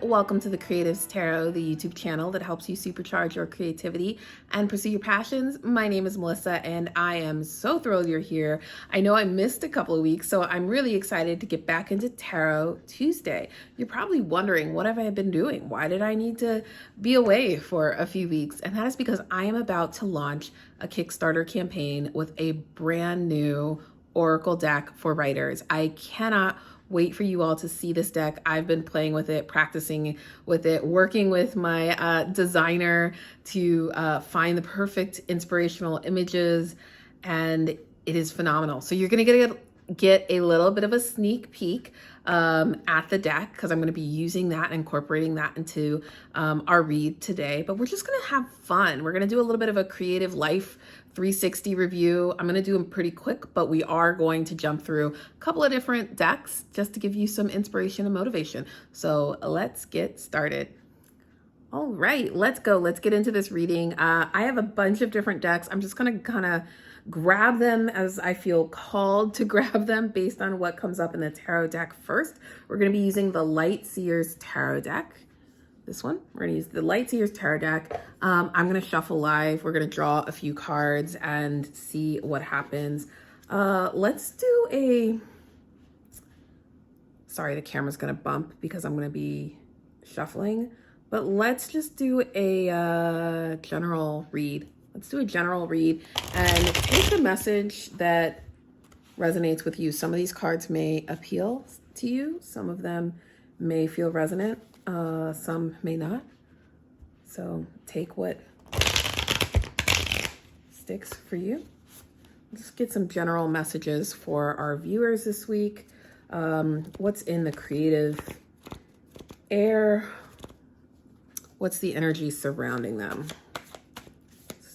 Welcome to the Creatives Tarot, the YouTube channel that helps you supercharge your creativity and pursue your passions. My name is Melissa and I am so thrilled you're here. I know I missed a couple of weeks, so I'm really excited to get back into Tarot Tuesday. You're probably wondering, what have I been doing? Why did I need to be away for a few weeks? And that is because I am about to launch a Kickstarter campaign with a brand new Oracle deck for writers. I cannot wait for you all to see this deck. I've been playing with it, practicing with it, working with my designer to find the perfect inspirational images, and it is phenomenal. So you're gonna get a little bit of a sneak peek at the deck, because I'm going to be using that and incorporating that into our read today. But we're just going to have fun. We're going to do a little bit of a creative life 360 review. I'm going to do them pretty quick, but we are going to jump through a couple of different decks just to give you some inspiration and motivation. So let's get started. All right, let's go. Let's get into this reading. I have a bunch of different decks. I'm just going to kind of grab them as I feel called to grab them based on what comes up in the tarot deck first. We're going to be using the Light Seers tarot deck. This one, we're going to use the Light Seers tarot deck. I'm going to shuffle live. We're going to draw a few cards and see what happens. Let's do a, sorry, the camera's going to bump because I'm going to be shuffling, but let's just do a general read. Let's do a general read and take the message that resonates with you. Some of these cards may appeal to you. Some of them may feel resonant. Some may not. So take what sticks for you. Let's get some general messages for our viewers this week. What's in the creative air? What's the energy surrounding them?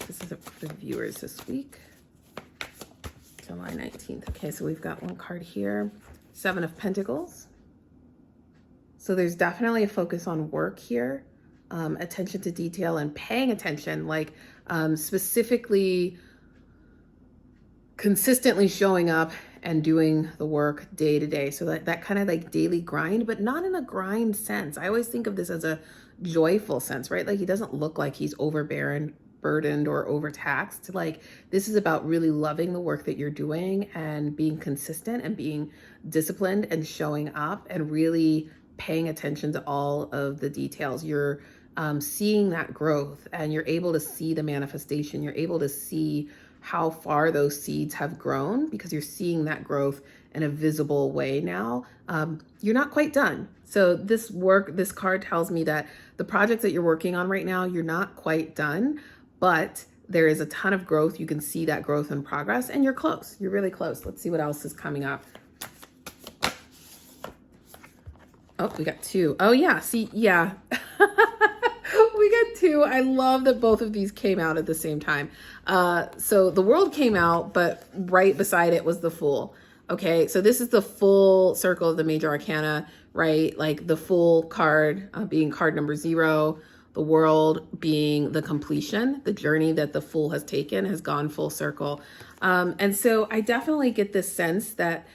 This is for the viewers this week, July 19th. Okay, so we've got one card here, Seven of Pentacles. So there's definitely a focus on work here, attention to detail and paying attention, like specifically consistently showing up and doing the work day to day. So that kind of like daily grind, but not in a grind sense. I always think of this as a joyful sense, right? Like he doesn't look like he's overburdened or overtaxed. Like this is about really loving the work that you're doing and being consistent and being disciplined and showing up and really paying attention to all of the details. You're seeing that growth and you're able to see the manifestation. You're able to see how far those seeds have grown because you're seeing that growth in a visible way now. You're not quite done. So this card tells me that the projects that you're working on right now, you're not quite done, but there is a ton of growth. You can see that growth and progress, and you're close. You're really close. Let's see what else is coming up. Oh, we got two. Oh yeah, see, yeah. We got two. I love that both of these came out at the same time. So the World came out, but right beside it was the Fool. Okay, so this is the full circle of the major arcana, right? Like the Fool card being card number 0, the World being the completion, the journey that the Fool has taken has gone full circle. And so I definitely get this sense that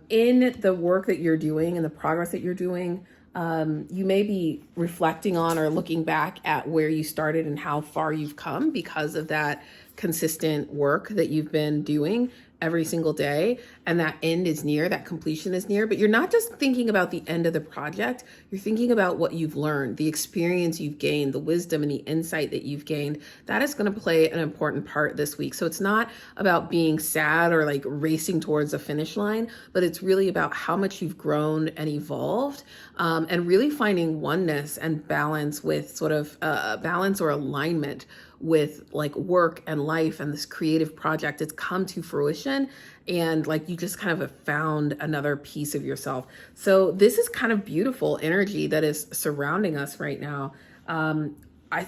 in the work that you're doing and the progress that you're doing, you may be reflecting on or looking back at where you started and how far you've come because of that consistent work that you've been doing every single day, and that end is near, that completion is near. But you're not just thinking about the end of the project, you're thinking about what you've learned, the experience you've gained, the wisdom and the insight that you've gained. That is going to play an important part this week. So it's not about being sad or like racing towards a finish line, but it's really about how much you've grown and evolved, and really finding oneness and balance with sort of balance or alignment with like work and life and this creative project. It's come to fruition and like you just kind of have found another piece of yourself. So this is kind of beautiful energy that is surrounding us right now.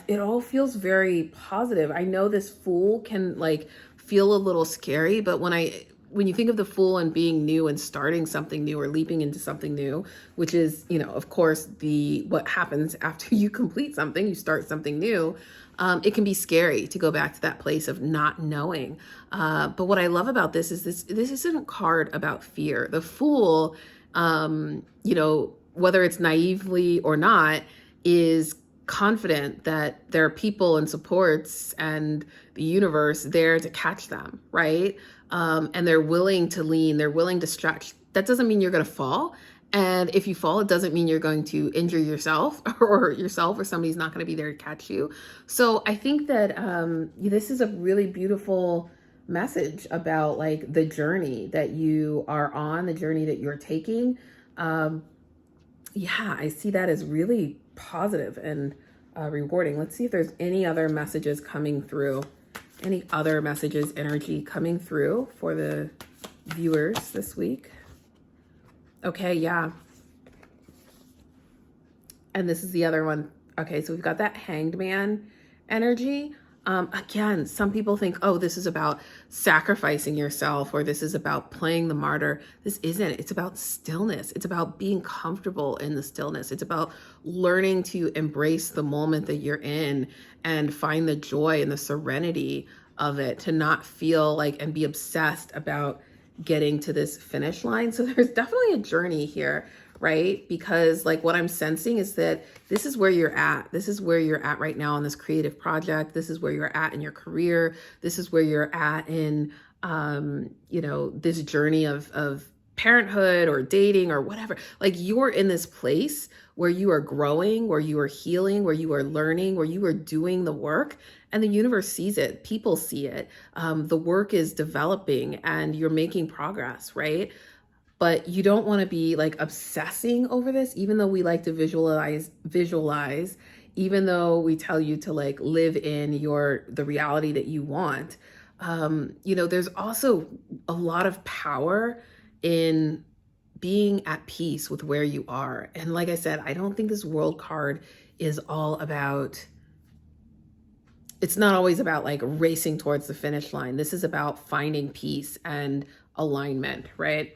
It all feels very positive. I know this Fool can like feel a little scary, but when you think of the Fool and being new and starting something new or leaping into something new, which is, you know, of course, what happens after you complete something, you start something new, it can be scary to go back to that place of not knowing. But what I love about this is this isn't a card about fear. The Fool, you know, whether it's naively or not, is confident that there are people and supports and the universe there to catch them, right? And they're willing to lean, they're willing to stretch. That doesn't mean you're going to fall. And if you fall, it doesn't mean you're going to injure yourself or hurt yourself, or somebody's not going to be there to catch you. So I think that this is a really beautiful message about like the journey that you are on, the journey that you're taking. Yeah, I see that as really positive and rewarding. Let's see if there's any other messages coming through, any other messages, energy coming through for the viewers this week. Okay, yeah. And this is the other one. Okay, so we've got that Hanged Man energy. Again, some people think, oh, this is about sacrificing yourself, or this is about playing the martyr. This isn't. It's about stillness. It's about being comfortable in the stillness. It's about learning to embrace the moment that you're in and find the joy and the serenity of it, to not feel like and be obsessed about getting to this finish line. So there's definitely a journey here, right? Because like what I'm sensing is that this is where you're at. This is where you're at right now on this creative project. This is where you're at in your career. This is where you're at in, this journey of parenthood or dating or whatever. Like you're in this place where you are growing, where you are healing, where you are learning, where you are doing the work, and the universe sees it. People see it. The work is developing and you're making progress, right? But you don't want to be like obsessing over this, even though we like to visualize, even though we tell you to like live in the reality that you want. There's also a lot of power in being at peace with where you are. And like I said, I don't think this World card is all about, it's not always about like racing towards the finish line. This is about finding peace and alignment, right?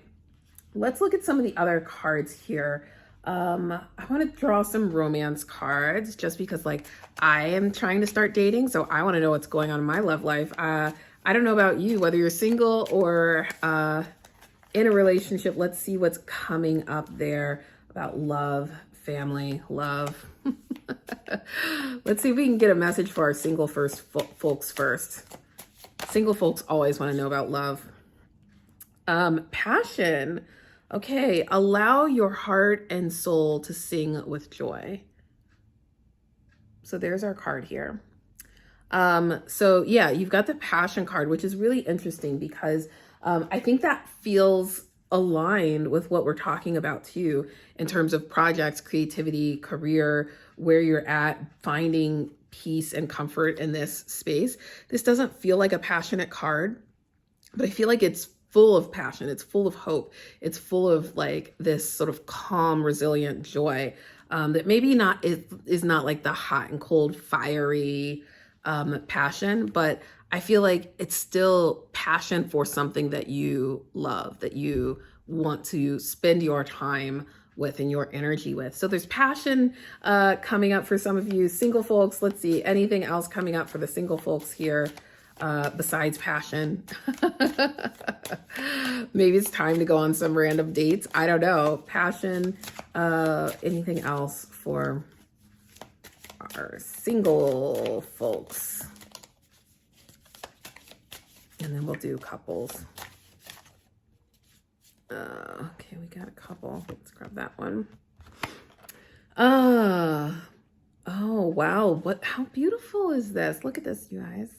Let's look at some of the other cards here. I want to draw some romance cards just because like I am trying to start dating. So I want to know what's going on in my love life. I don't know about you, whether you're single or in a relationship. Let's see what's coming up there about love, family, love. Let's see if we can get a message for our single folks first. Single folks always want to know about love. Passion. Okay, allow your heart and soul to sing with joy. So there's our card here. So yeah, you've got the passion card, which is really interesting because I think that feels aligned with what we're talking about too, in terms of projects, creativity, career, where you're at, finding peace and comfort in this space. This doesn't feel like a passionate card, but I feel like it's full of passion. It's full of hope. It's full of like this sort of calm, resilient joy that maybe not is not like the hot and cold, fiery passion, but I feel like it's still passion for something that you love, that you want to spend your time with and your energy with. So there's passion coming up for some of you single folks. Let's see, anything else coming up for the single folks here? Besides passion. Maybe it's time to go on some random dates. I don't know. Passion. Anything else for our single folks? And then we'll do couples. Okay, we got a couple. Let's grab that one. Oh, wow. How beautiful is this? Look at this, you guys.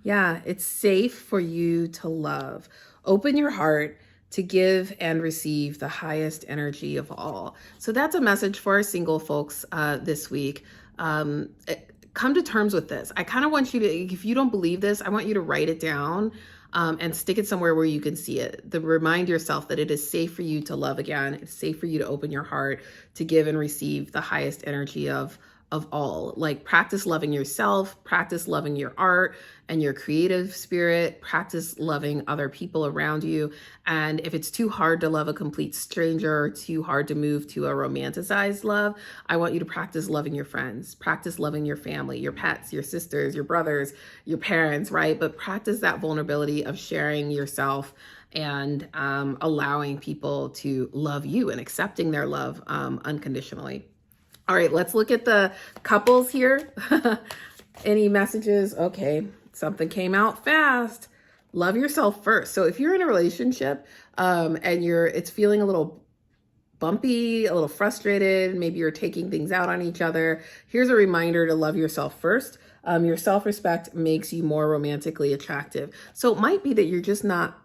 Yeah, it's safe for you to love. Open your heart to give and receive the highest energy of all. So that's a message for our single folks this week. Come to terms with this. I kind of want you to, if you don't believe this, I want you to write it down and stick it somewhere where you can see it. Remind yourself that it is safe for you to love again. It's safe for you to open your heart to give and receive the highest energy of of all. Like, practice loving yourself, practice loving your art and your creative spirit, practice loving other people around you. And if it's too hard to love a complete stranger or too hard to move to a romanticized love, I want you to practice loving your friends, practice loving your family, your pets, your sisters, your brothers, your parents, right? But practice that vulnerability of sharing yourself and allowing people to love you and accepting their love unconditionally. All right, let's look at the couples here. Any messages? Okay, something came out fast. Love yourself first. So if you're in a relationship and it's feeling a little bumpy, a little frustrated, maybe you're taking things out on each other, here's a reminder to love yourself first. Your self-respect makes you more romantically attractive. So it might be that you're just not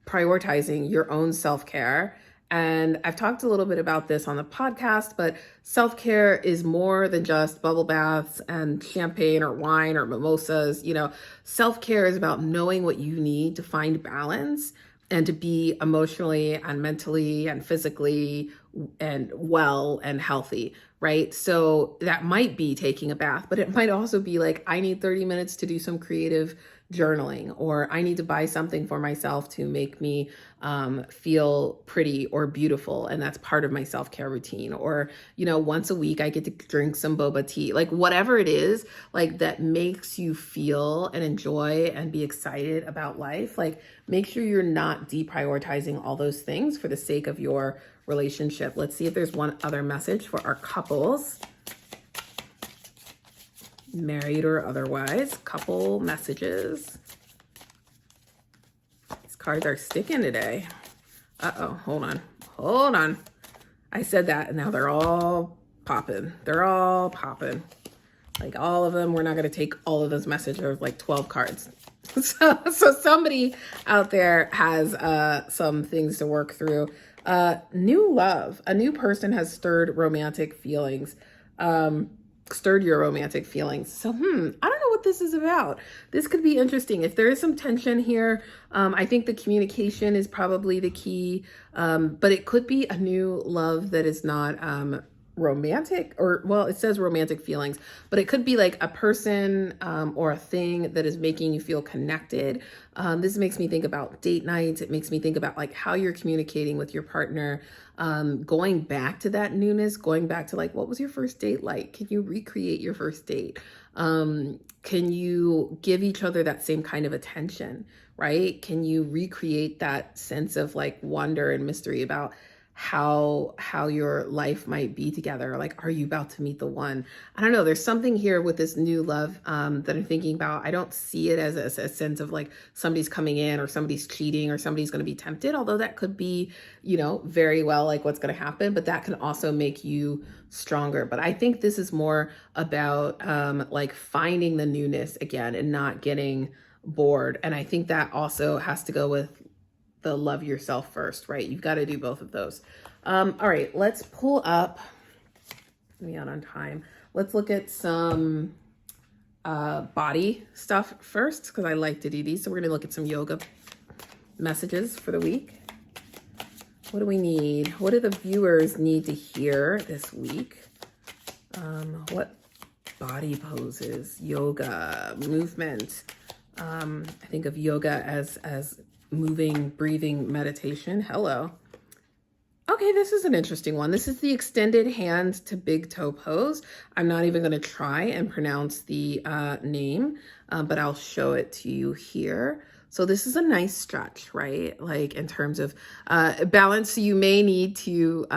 prioritizing your own self-care. And I've talked a little bit about this on the podcast, but self-care is more than just bubble baths and champagne or wine or mimosas. You know, self-care is about knowing what you need to find balance and to be emotionally and mentally and physically and well and healthy, right? So that might be taking a bath, but it might also be like, I need 30 minutes to do some creative journaling, or I need to buy something for myself to make me feel pretty or beautiful. And that's part of my self-care routine. Or, you know, once a week I get to drink some boba tea, like whatever it is, like that makes you feel and enjoy and be excited about life. Like, make sure you're not deprioritizing all those things for the sake of your relationship. Let's see if there's one other message for our couples, married or otherwise. Couple messages. These cards are sticking today. Uh-oh, hold on. I said that and now they're all popping. Like all of them. We're not going to take all of those messages. There's like 12 cards. So somebody out there has some things to work through. New love. A new person has stirred romantic feelings. Stirred your romantic feelings. So, I don't know what this is about. This could be interesting. If there is some tension here, I think the communication is probably the key. But it could be a new love that is not romantic, or, well, it says romantic feelings, but it could be like a person or a thing that is making you feel connected. This makes me think about date nights. It makes me think about like how you're communicating with your partner, going back to that newness, going back to like, what was your first date like? Can you recreate your first date? Can you give each other that same kind of attention, right? Can you recreate that sense of like wonder and mystery about how your life might be together? Like, are you about to meet the one? I don't know. There's something here with this new love that I'm thinking about. I don't see it as a sense of like somebody's coming in or somebody's cheating or somebody's going to be tempted, although that could be, you know, very well like what's going to happen, but that can also make you stronger. But I think this is more about like finding the newness again and not getting bored. And I think that also has to go with the love yourself first, right? You've got to do both of those. All right, let's pull up, me out on time. Let's look at some body stuff first, because I like to do these. So we're going to look at some yoga messages for the week. What do we need? What do the viewers need to hear this week? What body poses, yoga, movement? I think of yoga as moving, breathing meditation. Hello. Okay, this is an interesting one. This is the extended hand to big toe pose. I'm not even going to try and pronounce the name, but I'll show it to you here. So this is a nice stretch, right? Like in terms of balance, you may need to,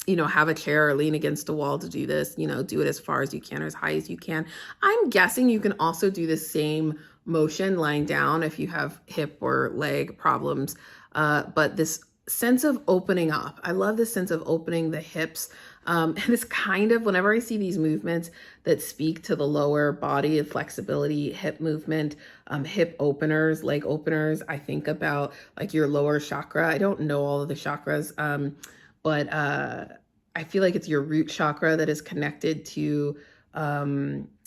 you know, have a chair or lean against a wall to do this, you know, do it as far as you can or as high as you can. I'm guessing you can also do the same motion lying down if you have hip or leg problems. But this sense of opening up, I love this sense of opening the hips. And it's kind of, whenever I see these movements that speak to the lower body of flexibility, hip movement, hip openers, leg openers, I think about like your lower chakra. I don't know all of the chakras, but I feel like it's your root chakra that is connected to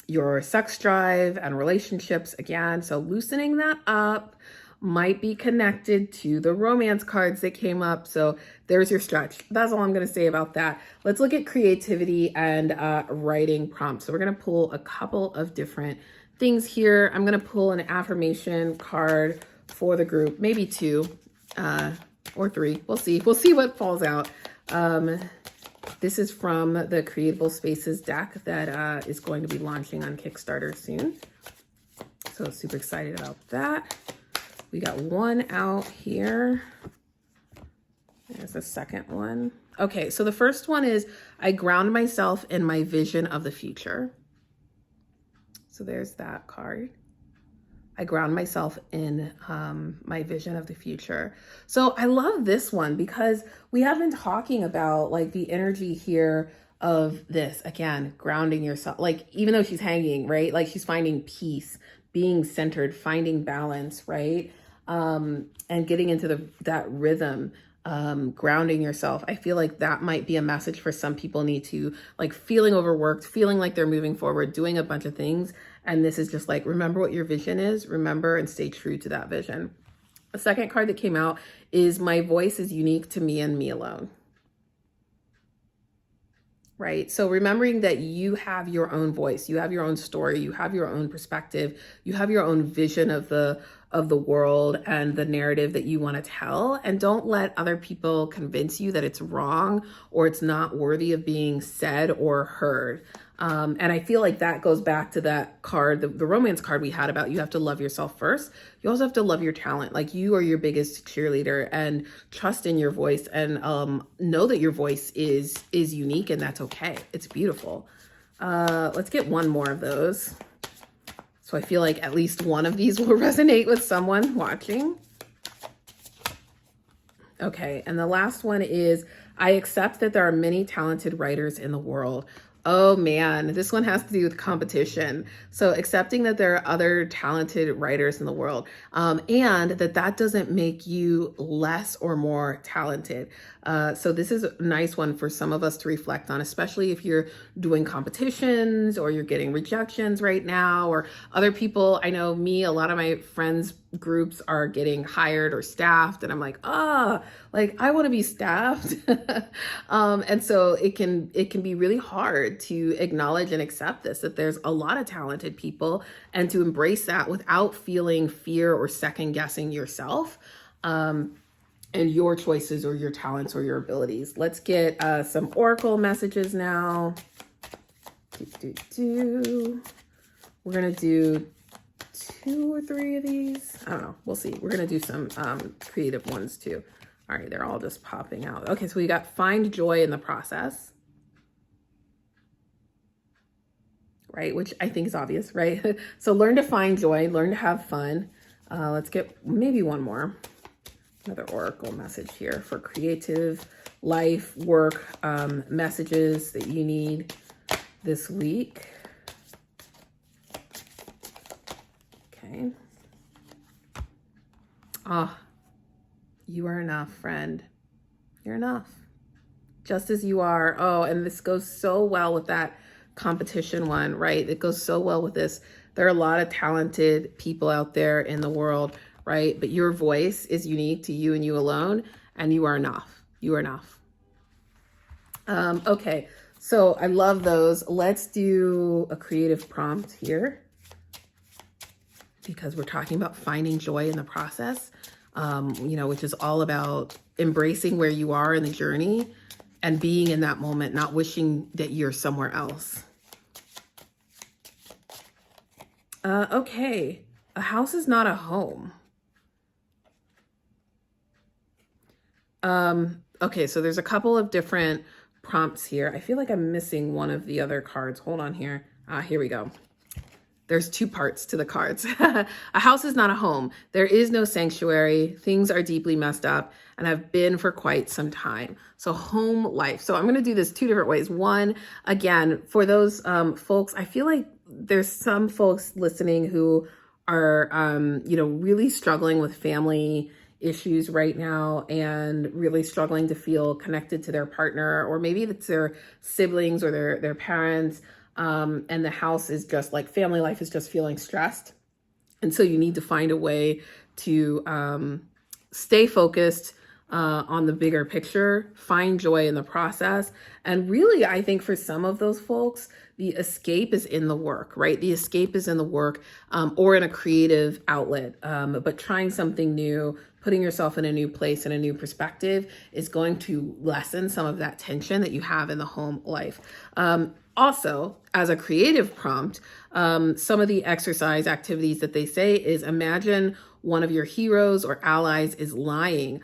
your sex drive and relationships again. So loosening that up, might be connected to the romance cards that came up. So there's your stretch. That's all I'm going to say about that. Let's look at creativity and writing prompts. So we're going to pull a couple of different things here. I'm going to pull an affirmation card for the group, maybe 2 or 3. We'll see. We'll see what falls out. This is from the Creatable Spaces deck that is going to be launching on Kickstarter soon. So super excited about that. We got one out here. There's a second one. Okay, so the first one is I ground myself in my vision of the future. So there's that card. I ground myself in my vision of the future. So I love this one because we have been talking about like the energy here of this, again, grounding yourself. Like even though she's hanging, right? Like she's finding peace, being centered, finding balance, right? And getting into that rhythm, grounding yourself. I feel like that might be a message for some people need to like feeling overworked, feeling like they're moving forward, doing a bunch of things. And this is just like, remember what your vision is, remember and stay true to that vision. The second card that came out is my voice is unique to me and me alone. Right? So remembering that you have your own voice, you have your own story, you have your own perspective, you have your own vision of the world and the narrative that you want to tell. And don't let other people convince you that it's wrong or it's not worthy of being said or heard. And I feel like that goes back to that card, the romance card we had about you have to love yourself first. You also have to love your talent. Like you are your biggest cheerleader and trust in your voice and know that your voice is unique and that's okay. It's beautiful. Let's get one more of those. So I feel like at least one of these will resonate with someone watching. Okay, and the last one is, I accept that there are many talented writers in the world. Oh man, this one has to do with competition. So accepting that there are other talented writers in the world, and that doesn't make you less or more talented. So this is a nice one for some of us to reflect on, especially if you're doing competitions or you're getting rejections right now, or other people. I know me, a lot of my friends groups are getting hired or staffed, and I'm like, like I want to be staffed. And so it can be really hard to acknowledge and accept this, that there's a lot of talented people, and to embrace that without feeling fear or second guessing yourself, and your choices or your talents or your abilities. Let's get some oracle messages now. We're gonna do 2 or 3 of these. I don't know, we'll see. We're gonna do some creative ones too. All right, they're all just popping out. Okay, so we got find joy in the process, right? Which I think is obvious, right? So learn to find joy, learn to have fun. Let's get maybe one more. Another oracle message here for creative life, work, messages that you need this week. Okay. You are enough, friend. You're enough. Just as you are. Oh, and this goes so well with that competition one, right? It goes so well with this. There are a lot of talented people out there in the world, right? But your voice is unique to you and you alone, and you are enough. You are enough. Okay, so I love those. Let's do a creative prompt here, because we're talking about finding joy in the process, which is all about embracing where you are in the journey and being in that moment, not wishing that you're somewhere else. Okay, a house is not a home. Okay, so there's a couple of different prompts here. I feel like I'm missing one of the other cards. Hold on here. Here we go. There's 2 parts to the cards. A house is not a home. There is no sanctuary. Things are deeply messed up and have been for quite some time. So home life. So I'm going to do this 2 different ways. One, again, for those folks, I feel like there's some folks listening who are, really struggling with family issues right now and really struggling to feel connected to their partner, or maybe it's their siblings or their parents. And the house is just like family life is just feeling stressed. And so you need to find a way to stay focused on the bigger picture, find joy in the process. And really, I think for some of those folks, the escape is in the work, right? The escape is in the work or in a creative outlet. But trying something new, putting yourself in a new place and a new perspective is going to lessen some of that tension that you have in the home life. Also, as a creative prompt, some of the exercise activities that they say is imagine one of your heroes or allies is lying.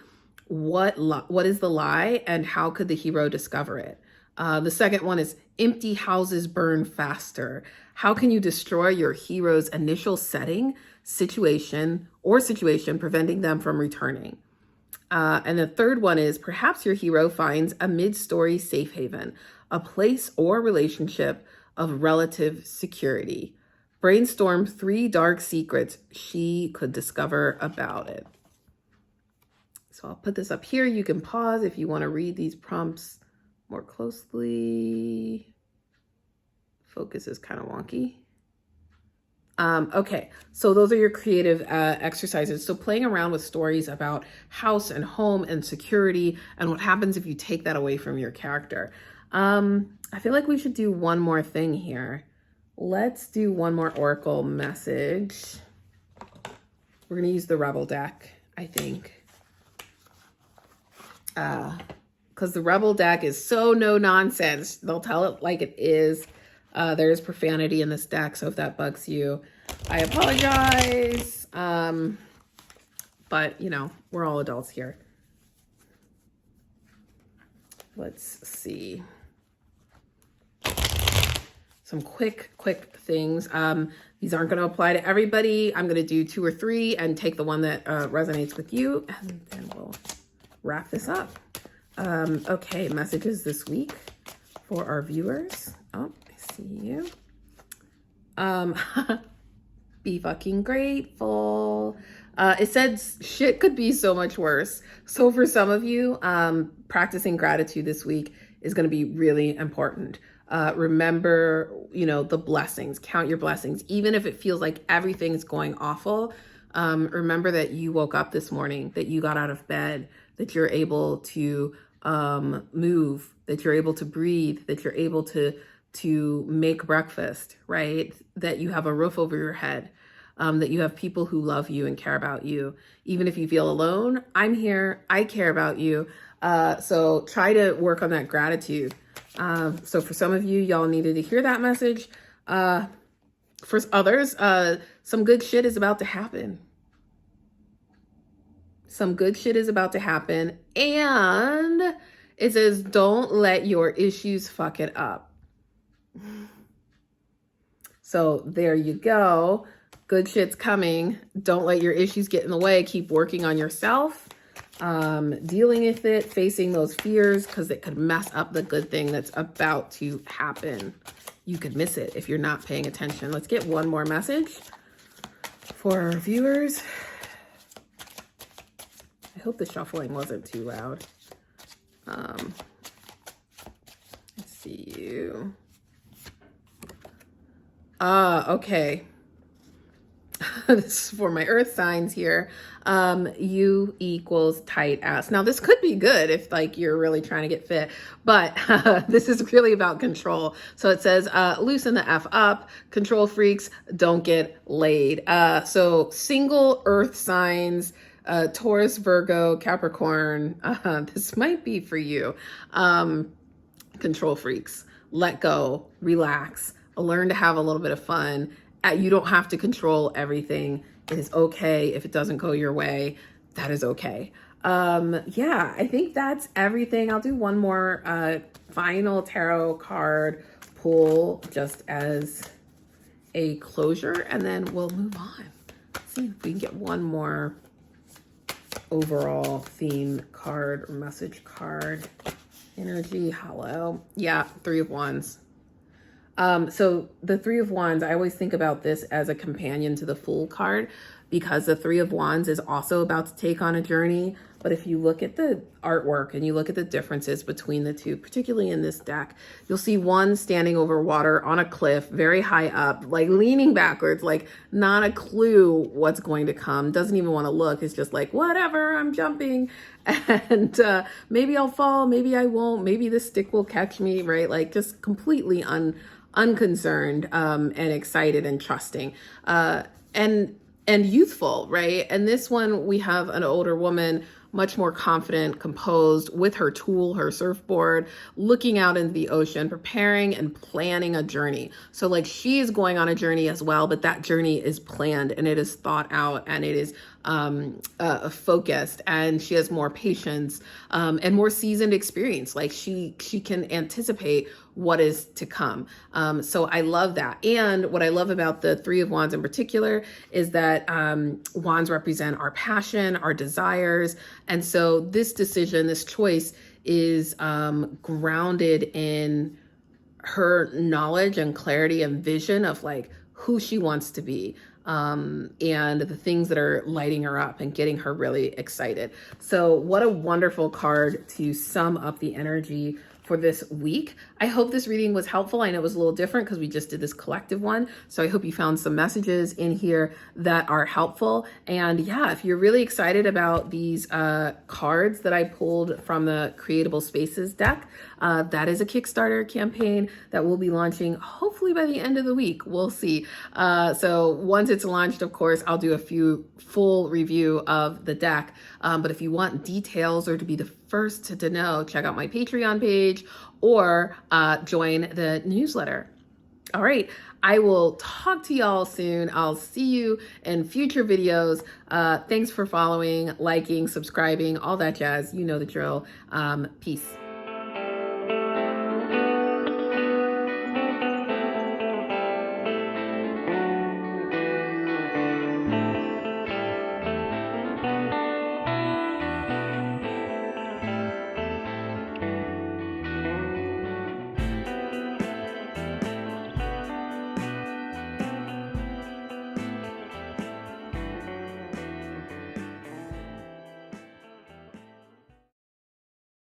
What is the lie and how could the hero discover it? The second one is empty houses burn faster. How can you destroy your hero's initial setting, situation, preventing them from returning? And the third one is perhaps your hero finds a mid-story safe haven, a place or relationship of relative security. Brainstorm 3 dark secrets she could discover about it. So I'll put this up here. You can pause if you want to read these prompts more closely. Focus is kind of wonky. Okay, so those are your creative exercises. So playing around with stories about house and home and security and what happens if you take that away from your character. I feel like we should do one more thing here. Let's do one more Oracle message. We're going to use the Rebel deck, I think. Because the Rebel deck is so no nonsense. They'll tell it like it is. There's profanity in this deck, so if that bugs you, I apologize. But, you know, we're all adults here. Let's see. Some quick things. These aren't going to apply to everybody. I'm going to do 2 or 3 and take the one that resonates with you, and then we'll wrap this up. Okay, messages this week for our viewers. Oh, I see you. Be fucking grateful. It says shit could be so much worse. So for some of you, practicing gratitude this week is going to be really important. Remember, you know, the blessings, count your blessings. Even if it feels like everything's going awful, remember that you woke up this morning, that you got out of bed, that you're able to move, that you're able to breathe, that you're able to make breakfast, right? That you have a roof over your head, that you have people who love you and care about you. Even if you feel alone, I'm here, I care about you. So try to work on that gratitude. So for some of you, y'all needed to hear that message. For others, some good shit is about to happen. Some good shit is about to happen. And it says, don't let your issues fuck it up. So there you go. Good shit's coming. Don't let your issues get in the way. Keep working on yourself, dealing with it, facing those fears, because it could mess up the good thing that's about to happen. You could miss it if you're not paying attention. Let's get one more message for our viewers. I hope the shuffling wasn't too loud. Let's see you. Okay. This is for my earth signs here. U equals tight ass. Now this could be good if like you're really trying to get fit, but this is really about control. So it says, loosen the F up, control freaks, don't get laid. So single earth signs, Taurus, Virgo, Capricorn, this might be for you. Control freaks, let go, relax, learn to have a little bit of fun. You don't have to control everything. It is okay if it doesn't go your way. That is okay. Yeah, I think that's everything. I'll do one more final tarot card pull just as a closure, and then we'll move on. Let's see if we can get one more overall theme card or message card. Energy, hello. Yeah, 3 of Wands. So the 3 of Wands, I always think about this as a companion to the Fool card, because the 3 of Wands is also about to take on a journey. but if you look at the artwork and you look at the differences between the two, particularly in this deck, you'll see one standing over water on a cliff, very high up, like leaning backwards, like not a clue what's going to come, doesn't even want to look. It's just like, whatever, I'm jumping. And maybe I'll fall, maybe I won't, maybe the stick will catch me, right? Like just completely unconcerned and excited and trusting and youthful, right? And this one, we have an older woman, much more confident, composed, with her tool, her surfboard, looking out into the ocean, preparing and planning a journey. So like she is going on a journey as well, but that journey is planned and it is thought out and it is focused, and she has more patience and more seasoned experience. Like she can anticipate what is to come. So I love that. And what I love about the Three of Wands in particular is that wands represent our passion, our desires. And so this decision, this choice is grounded in her knowledge and clarity and vision of like who she wants to be. And the things that are lighting her up and getting her really excited. So what a wonderful card to sum up the energy for this week. I hope this reading was helpful. I know it was a little different because we just did this collective one. So I hope you found some messages in here that are helpful. And yeah, if you're really excited about these cards that I pulled from the Creatable Spaces deck, that is a Kickstarter campaign that we'll be launching hopefully by the end of the week. We'll see. So once it's launched, of course, I'll do a full review of the deck. But if you want details or to be the first to know, check out my Patreon page or join the newsletter. All right, I will talk to y'all soon. I'll see you in future videos. Thanks for following, liking, subscribing, all that jazz. You know the drill. Peace.